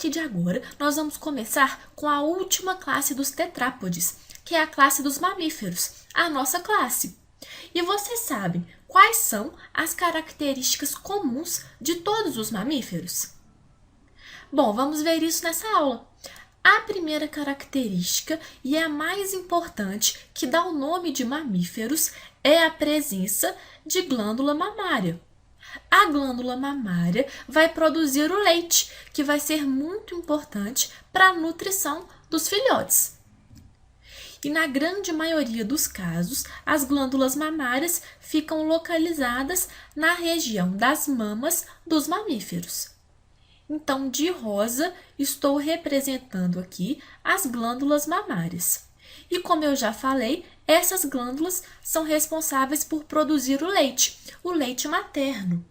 partir de agora, nós vamos começar com a última classe dos tetrápodes, que é a classe dos mamíferos, a nossa classe. E vocês sabem quais são as características comuns de todos os mamíferos? Bom, vamos ver isso nessa aula. A primeira característica, e a mais importante, que dá o nome de mamíferos, é a presença de glândula mamária. A glândula mamária vai produzir o leite, que vai ser muito importante para a nutrição dos filhotes. E na grande maioria dos casos, as glândulas mamárias ficam localizadas na região das mamas dos mamíferos. Então, de rosa, estou representando aqui as glândulas mamárias. E como eu já falei, essas glândulas são responsáveis por produzir o leite materno.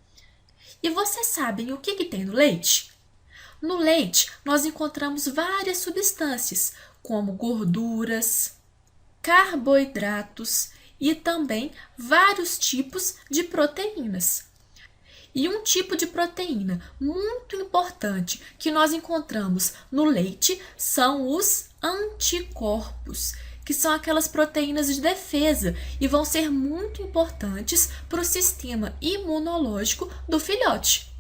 E vocês sabem o que tem no leite? No leite, nós encontramos várias substâncias, como gorduras, carboidratos e também vários tipos de proteínas. E um tipo de proteína muito importante que nós encontramos no leite são os anticorpos, que são aquelas proteínas de defesa e vão ser muito importantes para o sistema imunológico do filhote.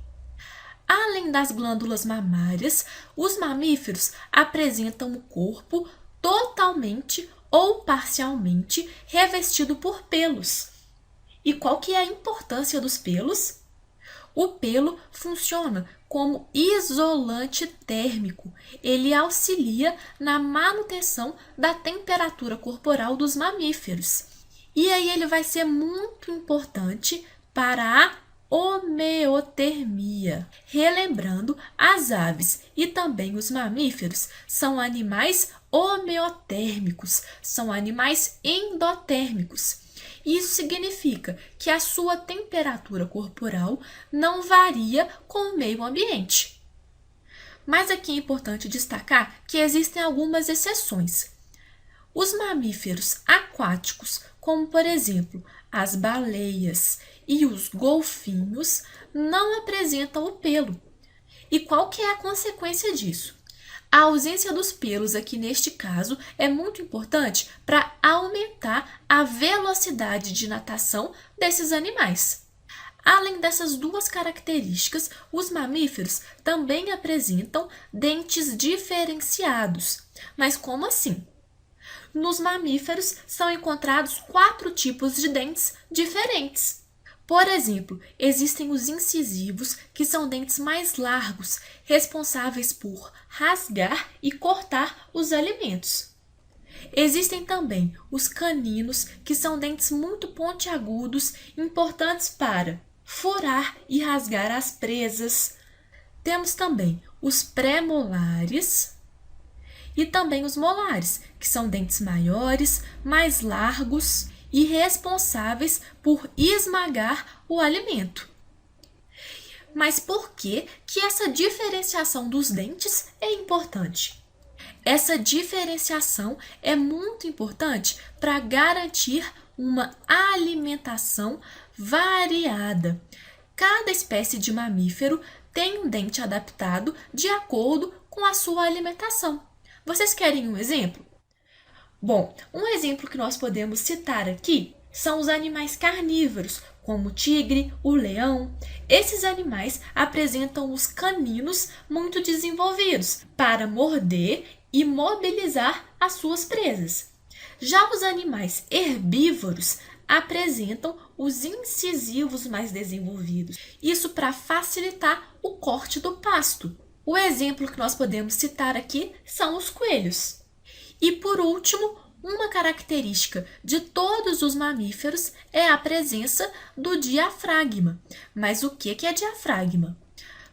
Além das glândulas mamárias, os mamíferos apresentam o corpo totalmente ou parcialmente revestido por pelos. E qual que é a importância dos pelos? O pelo funciona como isolante térmico. Ele auxilia na manutenção da temperatura corporal dos mamíferos. E aí ele vai ser muito importante para a homeotermia. Relembrando, as aves e também os mamíferos são animais homeotérmicos, são animais endotérmicos. Isso significa que a sua temperatura corporal não varia com o meio ambiente. Mas aqui é importante destacar que existem algumas exceções. Os mamíferos aquáticos, como por exemplo as baleias e os golfinhos, não apresentam o pelo. E qual que é a consequência disso? A ausência dos pelos aqui neste caso é muito importante para aumentar a velocidade de natação desses animais. Além dessas duas características, os mamíferos também apresentam dentes diferenciados. Mas como assim? Nos mamíferos são encontrados 4 tipos de dentes diferentes. Por exemplo, existem os incisivos, que são dentes mais largos, responsáveis por rasgar e cortar os alimentos. Existem também os caninos, que são dentes muito pontiagudos, importantes para furar e rasgar as presas. Temos também os pré-molares e também os molares, que são dentes maiores, mais largos e responsáveis por esmagar o alimento. Mas por que essa diferenciação dos dentes é importante? Essa diferenciação é muito importante para garantir uma alimentação variada. Cada espécie de mamífero tem um dente adaptado de acordo com a sua alimentação. Vocês querem um exemplo? Bom, um exemplo que nós podemos citar aqui são os animais carnívoros, como o tigre, o leão. Esses animais apresentam os caninos muito desenvolvidos para morder e mobilizar as suas presas. Já os animais herbívoros apresentam os incisivos mais desenvolvidos, isso para facilitar o corte do pasto. O exemplo que nós podemos citar aqui são os coelhos. E por último, uma característica de todos os mamíferos é a presença do diafragma. Mas o que é diafragma?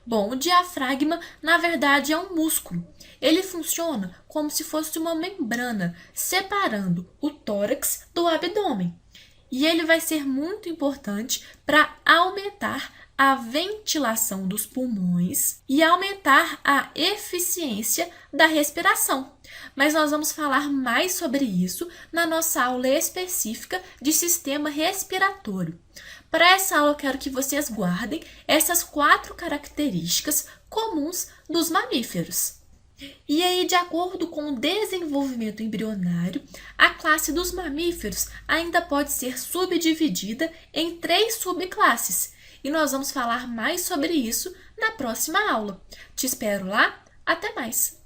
Bom, o diafragma, na verdade, é um músculo. Ele funciona como se fosse uma membrana, separando o tórax do abdômen. E ele vai ser muito importante para aumentar a ventilação dos pulmões e aumentar a eficiência da respiração. Mas nós vamos falar mais sobre isso na nossa aula específica de sistema respiratório. Para essa aula, eu quero que vocês guardem essas 4 características comuns dos mamíferos. E aí, de acordo com o desenvolvimento embrionário, a classe dos mamíferos ainda pode ser subdividida em 3 subclasses. E nós vamos falar mais sobre isso na próxima aula. Te espero lá. Até mais!